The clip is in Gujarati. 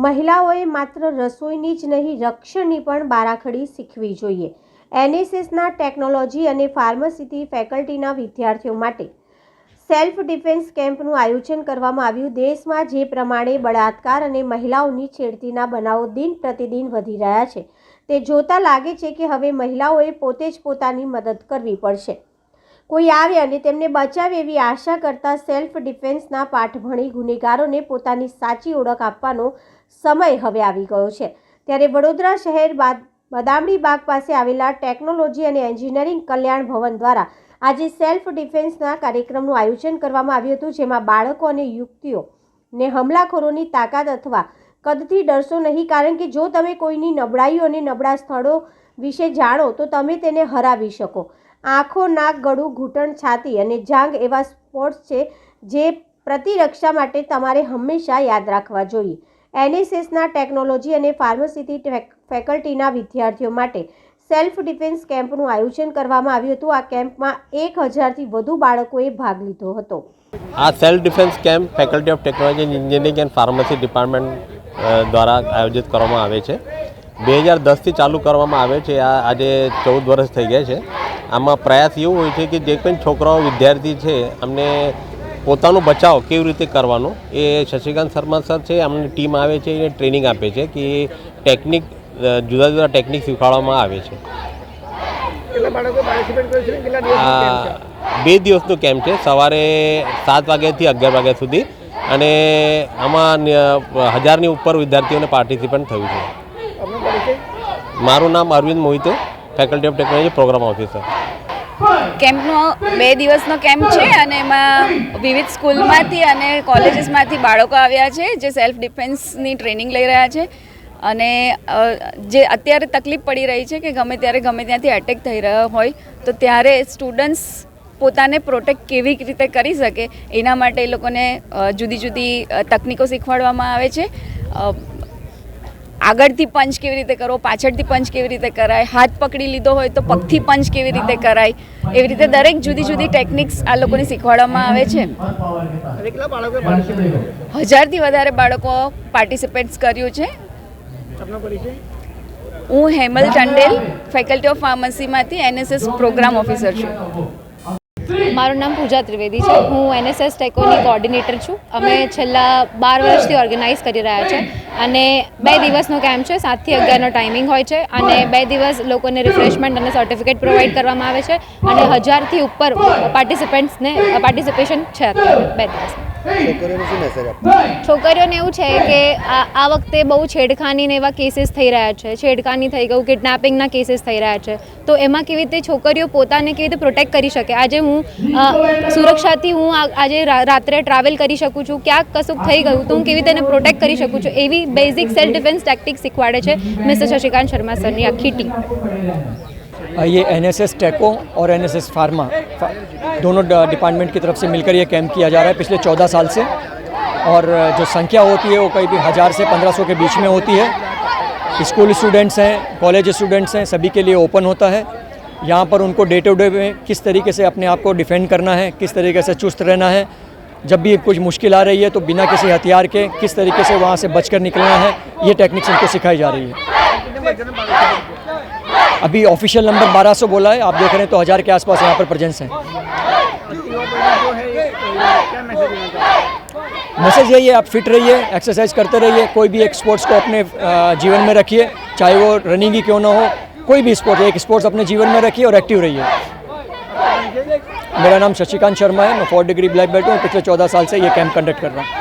મહિલાઓએ માત્ર રસોઈની જ નહીં રક્ષણની પણ બારાખડી શીખવી જોઈએ। એનએસએસના ટેકનોલોજી અને ફાર્મસીથી ફેકલ્ટીના વિદ્યાર્થીઓ માટે સેલ્ફ ડિફેન્સ કેમ્પનું આયોજન કરવામાં આવ્યું। દેશમાં જે પ્રમાણે બળાત્કાર અને મહિલાઓની છેડતીના બનાવો દિન પ્રતિદિન વધી રહ્યા છે, તે જોતા લાગે છે કે હવે મહિલાઓએ પોતે જ પોતાની મદદ કરવી પડશે। કોઈ આવે અને તેમને બચાવે એવી આશા કરતા સેલ્ફ ડિફેન્સના પાઠ ભણી ગુનેગારોને પોતાની સાચી ઓળખ આપવાનો સમય હવે આવી ગયો છે। ત્યારે વડોદરા શહેર બદામડી બાગ પાસે આવેલા ટેકનોલોજી અને એન્જિનિયરિંગ કલ્યાણ ભવન દ્વારા આજે સેલ્ફ ડિફેન્સના કાર્યક્રમનું આયોજન કરવામાં આવ્યું હતું, જેમાં બાળકો અને યુવતીઓને હુમલાખોરોની તાકાત અથવા કદથી ડરશો નહીં, કારણ કે જો તમે કોઈની નબળાઈઓ અને નબળા સ્થળો વિશે જાણો તો તમે તેને હરાવી શકો। આંખો, નાક, ગળું, ઘૂંટણ, છાતી અને જાંઘ એવા સ્પોટ્સ છે જે પ્રતિરક્ષા માટે તમારે હંમેશા યાદ રાખવા જોઈએ। એનએસએસના ટેકનોલોજી અને ફાર્મસીથી ફેકલ્ટીના વિદ્યાર્થીઓ માટે સેલ્ફ ડિફેન્સ કેમ્પનું આયોજન કરવામાં આવ્યું હતું। આ કેમ્પમાં 1000થી વધુ બાળકોએ ભાગ લીધો હતો। આ self defence camp faculty of technology engineering and pharmacy department દ્વારા આયોજિત કરવામાં આવે છે। 2010થી ચાલુ કરવામાં આવે છે। આજે 14 વર્ષ થઈ ગયા છે। આમાં પ્રયાસ એવો હોય છે કે જે પણ છોકરાઓ વિદ્યાર્થી છે અમને પોતાનો બચાવ કેવી રીતે કરવાનો એ શશિકાંત શર્મા સર છે, અમને ટીમ આવે છે એ ટ્રેનિંગ આપે છે કે ટેકનિક જુદા જુદા ટેકનિક શીખવાડવામાં આવે છે। 2 દિવસનો કેમ્પ છે, સવારે 7 વાગ્યાથી 11 વાગ્યા સુધી, અને આમાં 1000ની ઉપર વિદ્યાર્થીઓને પાર્ટિસિપેટ થયું છે। મારું નામ Arvind Mohite, faculty of technology programme officer. કેમ્પનો 2 દિવસનો કેમ્પ છે અને એમાં વિવિધ સ્કૂલમાંથી અને કોલેજીસમાંથી બાળકો આવ્યા છે જે સેલ્ફ ડિફેન્સની ટ્રેનિંગ લઈ રહ્યા છે। અને જે અત્યારે તકલીફ પડી રહી છે કે ગમે ત્યારે ગમે ત્યાંથી એટેક થઈ રહ્યો હોય તો ત્યારે સ્ટુડન્ટ્સ પોતાને પ્રોટેક્ટ કેવી રીતે કરી શકે એના માટે એ લોકોને જુદી જુદી તકનીકો શીખવાડવામાં આવે છે। આગળથી પંચ કેવી રીતે કરવો, પાછળથી પંચ કેવી રીતે કરાય, હાથ પકડી લીધો હોય તો પગથી પંચ કેવી રીતે કરાય, એવી રીતે દરેક જુદી જુદી ટેકનિક્સ આ લોકોને શીખવાડવામાં આવે છે। 1000થી વધારે બાળકો પાર્ટિસિપેટ્સ કર્યું છે। હું હેમલ ટંડેલ, ફેકલ્ટી ઓફ ફાર્મસીમાંથી એનએસએસ પ્રોગ્રામ ઓફિસર છું। મારું નામ પૂજા ત્રિવેદી છે। હું એનએસએસ ટેકોની કોઓર્ડિનેટર છું। અમે છેલ્લા 12 વર્ષથી ઓર્ગેનાઇઝ કરી રહ્યા છે અને 2 દિવસનો કેમ્પ છે, 7 થી 11નો ટાઈમિંગ હોય છે અને 2 દિવસ લોકોને રિફ્રેશમેન્ટ અને સર્ટિફિકેટ પ્રોવાઈડ કરવામાં આવે છે અને 1000થી ઉપર પાર્ટિસિપેશન છે અત્યારે 2 દિવસ। છોકરીઓને એવું છે કે આ વખતે બહુ છેડખાની ને એવા કેસીસ થઈ રહ્યા છે, છેડખાની થઈ ગયું, કિડનેપિંગના કેસીસ થઈ રહ્યા છે, તો એમાં કેવી રીતે છોકરીઓ પોતાને કેવી રીતે પ્રોટેક્ટ કરી શકે। આજે હું સુરક્ષાથી આજે રાત્રે ટ્રાવેલ કરી શકું છું, ક્યાંક કશુંક થઈ ગયું તો હું કેવી રીતે એને પ્રોટેક્ટ કરી શકું છું, એવી બેઝિક સેલ્ફ ડિફેન્સ ટેક્ટિક્સ શીખવાડે છે મિસ્ટર શશિકાંત શર્મા સરની આખી टीम। ये एनएसएस टेको और एनएसएस फार्मा दोनों डिपार्टमेंट की तरफ से मिलकर ये कैंप किया जा रहा है पिछले 14 साल से, और जो संख्या होती है वो करीब 1000 से 1500 के बीच में होती है। स्कूल स्टूडेंट्स हैं, कॉलेज स्टूडेंट्स हैं, सभी के लिए ओपन होता है। यहाँ पर उनको डे टू डे में किस तरीके से अपने आप को डिफेंड करना है, किस तरीके से चुस्त रहना है, जब भी कुछ मुश्किल आ रही है तो बिना किसी हथियार के किस तरीके से वहाँ से बचकर निकलना है, ये टेक्निक्स इनको सिखाई जा रही है। अभी ऑफिशियल नंबर 1200 बोला है, आप देख रहे हैं तो 1000 के आसपास यहाँ पर प्रेजेंस है। मैसेज यही है, आप फिट रहिए, एक्सरसाइज करते रहिए, कोई भी एक स्पोर्ट्स को अपने जीवन में रखिए, चाहे वो रनिंग ही क्यों ना हो, कोई भी स्पोर्ट, एक स्पोर्ट्स अपने जीवन में रखिए और एक्टिव रहिए। मेरा नाम शशिकांत शर्मा है, मैं 4th डिग्री ब्लैक बेल्ट हूँ। पिछले 14 साल से ये कैंप कंडक्ट कर रहा हूँ।